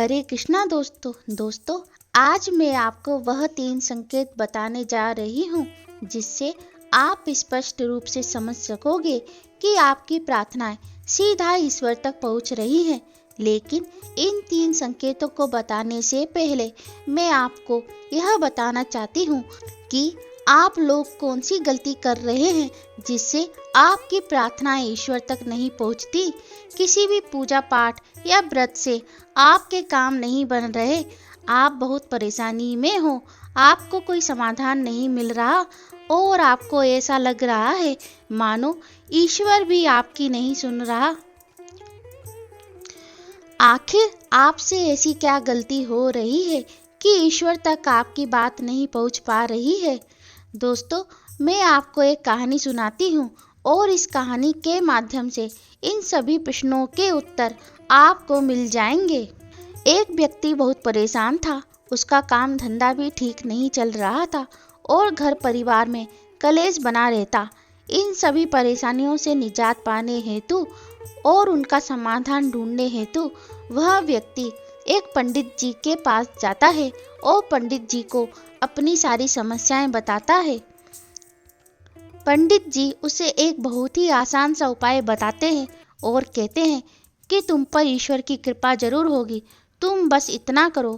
हरे कृष्णा दोस्तों, आज मैं आपको वह 3 संकेत बताने जा रही हूँ जिससे आप स्पष्ट रूप से समझ सकोगे कि आपकी प्रार्थनाएं सीधा ईश्वर तक पहुँच रही हैं। लेकिन इन 3 संकेतों को बताने से पहले मैं आपको यह बताना चाहती हूँ कि आप लोग कौन सी गलती कर रहे हैं जिससे आपकी प्रार्थनाएं ईश्वर तक नहीं पहुंचती। किसी भी पूजा पाठ या व्रत से आपके काम नहीं बन रहे, आप बहुत परेशानी में हो, आपको कोई समाधान नहीं मिल रहा और आपको ऐसा लग रहा है मानो ईश्वर भी आपकी नहीं सुन रहा। आखिर आपसे ऐसी क्या गलती हो रही है कि ईश्वर तक आपकी बात नहीं पहुंच पा रही है। दोस्तों, मैं आपको एक कहानी सुनाती हूँ और इस कहानी के माध्यम से इन सभी प्रश्नों के उत्तर आपको मिल जाएंगे। एक व्यक्ति बहुत परेशान था, उसका काम धंधा भी ठीक नहीं चल रहा था और घर परिवार में कलेश बना रहता। इन सभी परेशानियों से निजात पाने हेतु और उनका समाधान ढूंढने हेतु वह व्यक्ति एक पंडित जी के पास जाता है और पंडित जी को अपनी सारी समस्याएं बताता है। पंडित जी उसे एक बहुत ही आसान सा उपाय बताते हैं और कहते हैं कि तुम पर ईश्वर की कृपा जरूर होगी। तुम बस इतना करो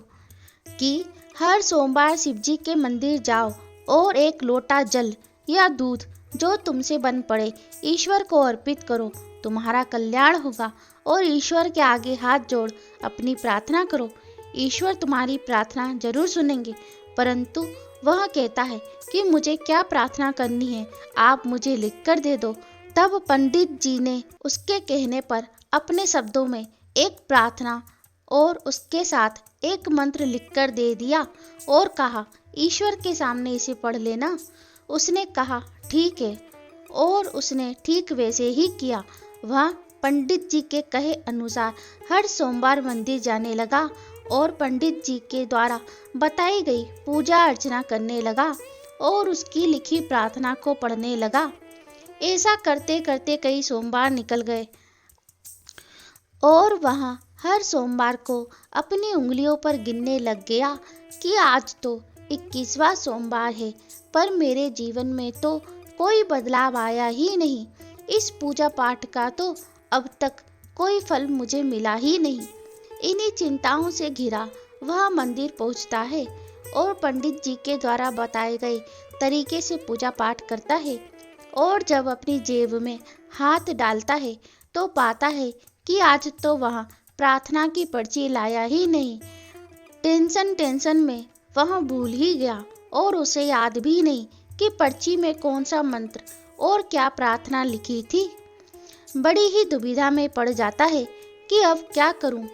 कि हर सोमवार शिव जी के मंदिर जाओ और एक लोटा जल या दूध जो तुमसे बन पड़े ईश्वर को अर्पित करो। तुम्हारा कल्याण होगा और ईश्वर के आगे हाथ जोड़ अपनी प्रार्थना करो। ईश्वर तुम्हारी प्रार्थना जरूर सुनेंगे, परंतु वह कहता है कि मुझे क्या प्रार्थना करनी है, आप मुझे लिख कर दे दो। तब पंडित जी ने उसके कहने पर अपने शब्दों में एक प्रार्थना और उसके साथ एक मंत्र लिखकर दे दिया और कहा, ईश्वर के सामने इसे पढ़ लेना। उसने कहा ठीक है और उसने ठीक वैसे ही किया। वह पंडित जी के कहे अनुसार हर सोमवार मंदिर जाने लगा और पंडित जी के द्वारा बताई गई पूजा अर्चना करने लगा और उसकी लिखी प्रार्थना को पढ़ने लगा। ऐसा करते करते कई सोमवार निकल गए और वह हर सोमवार को अपनी उंगलियों पर गिनने लग गया कि आज तो 21वां सोमवार है, पर मेरे जीवन में तो कोई बदलाव आया ही नहीं। इस पूजा पाठ का तो अब तक कोई फल मुझे मिला ही नहीं। इन्हीं चिंताओं से घिरा वह मंदिर पहुंचता है और पंडित जी के द्वारा बताए गए तरीके से पूजा पाठ करता है और जब अपनी जेब में हाथ डालता है तो पाता है कि आज तो वह प्रार्थना की पर्ची लाया ही नहीं। टेंशन में वह भूल ही गया और उसे याद भी नहीं कि पर्ची में कौन सा मंत्र और क्या प्रार्थना लिखी थी। बड़ी ही दुविधा में पड़ जाता है कि अब क्या करूं।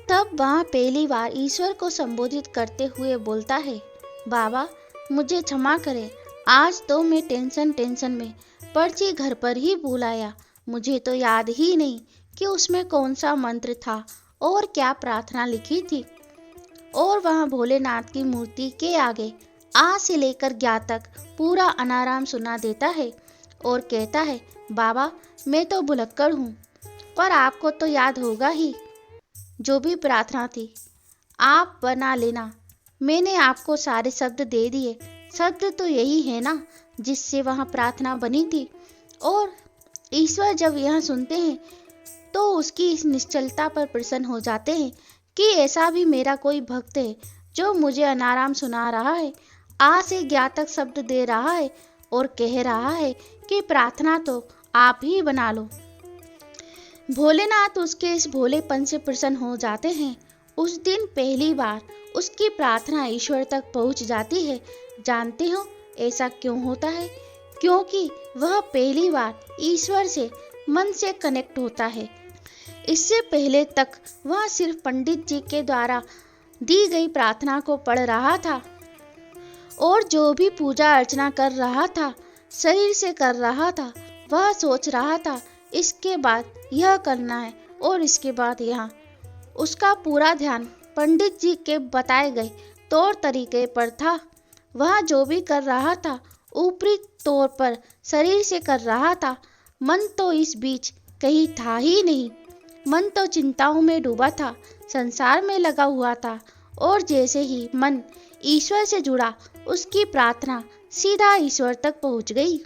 तब वह पहली बार ईश्वर को संबोधित करते हुए बोलता है, बाबा मुझे क्षमा करें, आज तो मैं टेंशन में पर्ची घर पर ही भूल आया। मुझे तो याद ही नहीं कि उसमें कौन सा मंत्र था और क्या प्रार्थना लिखी थी। और वह भोलेनाथ की मूर्ति के आगे आ से लेकर ज्ञा तक पूरा अनाराम सुना देता है और कहता है, बाबा मैं तो भुलक्कड़ हूँ, पर आपको तो याद होगा ही, जो भी प्रार्थना थी आप बना लेना। मैंने आपको सारे शब्द दे दिए। शब्द तो यही है ना जिससे वह प्रार्थना बनी थी। और ईश्वर जब यह सुनते हैं तो उसकी इस निश्चलता पर प्रसन्न हो जाते हैं कि ऐसा भी मेरा कोई भक्त है जो मुझे अनाराम सुना रहा है, आ से ज्ञा तक शब्द दे रहा है और कह रहा है कि प्रार्थना तो आप ही बना लो। भोलेनाथ उसके इस भोलेपन से प्रसन्न हो जाते हैं। उस दिन पहली बार उसकी प्रार्थना ईश्वर तक पहुंच जाती है। जानते हो ऐसा क्यों होता है? क्योंकि वह पहली बार ईश्वर से मन से कनेक्ट होता है। इससे पहले तक वह सिर्फ पंडित जी के द्वारा दी गई प्रार्थना को पढ़ रहा था और जो भी पूजा अर्चना कर रहा था शरीर से कर रहा था। वह सोच रहा था इसके बाद यह करना है और इसके बाद यह। उसका पूरा ध्यान पंडित जी के बताए गए तौर तरीके पर था। वह जो भी कर रहा था ऊपरी तौर पर शरीर से कर रहा था, मन तो इस बीच कहीं था ही नहीं। मन तो चिंताओं में डूबा था, संसार में लगा हुआ था, और जैसे ही मन ईश्वर से जुड़ा, उसकी प्रार्थना सीधा ईश्वर तक पहुंच गई।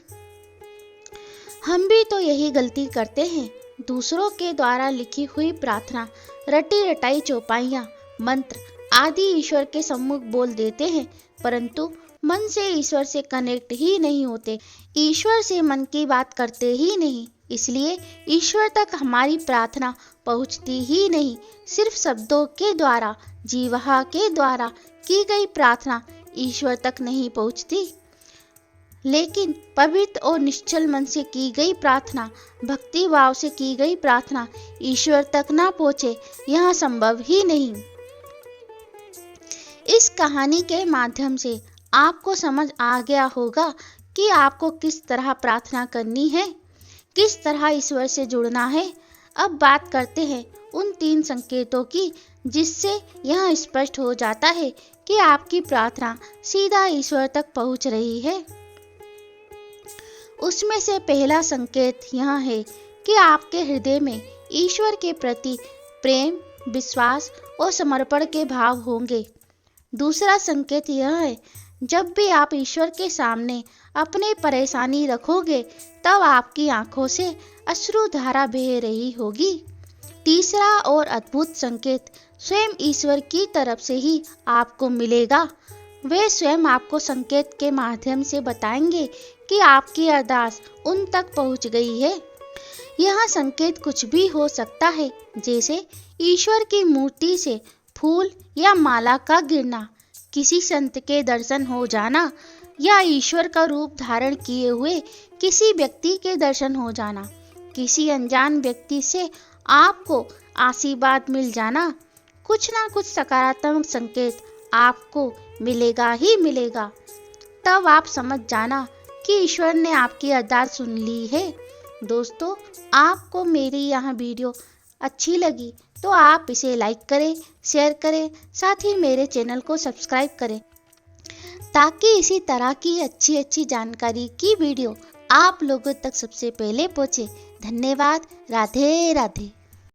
हम भी तो यही गलती करते हैं, दूसरों के द्वारा लिखी हुई प्रार्थना, रटी रटाई चौपाइयाँ, मंत्र आदि ईश्वर के सम्मुख बोल देते हैं, परंतु मन से ईश्वर से कनेक्ट ही नहीं होते, ईश्वर से मन की बात करते ही नहीं। इसलिए ईश्वर तक हमारी प्रार्थना पहुंचती ही नहीं। सिर्फ शब्दों के द्वारा, जीवहा के द्वारा की गई प्रार्थना ईश्वर तक नहीं पहुंचती, लेकिन पवित्र और निश्चल मन से की गई प्रार्थना, भक्ति भाव से की गई प्रार्थना ईश्वर तक ना पहुंचे, यह संभव ही नहीं। इस कहानी के माध्यम से आपको समझ आ गया होगा कि आपको किस तरह प्रार्थना करनी है, किस तरह ईश्वर से जुड़ना है। अब बात करते हैं उन 3 संकेतों की, जिससे यह स्पष्ट हो जाता है कि आपकी प्रार्थना सीधा ईश्वर तक पहुंच रही है। उसमें से पहला संकेत यह है कि आपके हृदय में ईश्वर के प्रति प्रेम, विश्वास और समर्पण के भाव होंगे। दूसरा संकेत यह है, जब भी आप ईश्वर के सामने अपनी परेशानी रखोगे, तब आपकी आंखों से अश्रुधारा बह रही होगी। तीसरा और अद्भुत संकेत स्वयं ईश्वर की तरफ से ही आपको मिलेगा। वे स्वयं आपको संकेत के माध्यम से बताएंगे कि आपकी अरदास उन तक पहुंच गई है। यह संकेत कुछ भी हो सकता है, जैसे ईश्वर की मूर्ति से फूल या माला का गिरना, किसी संत के दर्शन हो जाना, या ईश्वर का रूप धारण किए हुए किसी व्यक्ति के दर्शन हो जाना, किसी अनजान व्यक्ति से आपको आशीर्वाद मिल जाना। कुछ ना कुछ सकारात्मक संकेत आपको मिलेगा ही मिलेगा। तब आप समझ जाना कि ईश्वर ने आपकी अरदास सुन ली है। दोस्तों, आपको मेरी यह वीडियो अच्छी लगी तो आप इसे लाइक करें, शेयर करें, साथ ही मेरे चैनल को सब्सक्राइब करें, ताकि इसी तरह की अच्छी जानकारी की वीडियो आप लोगों तक सबसे पहले पहुंचे। धन्यवाद। राधे राधे।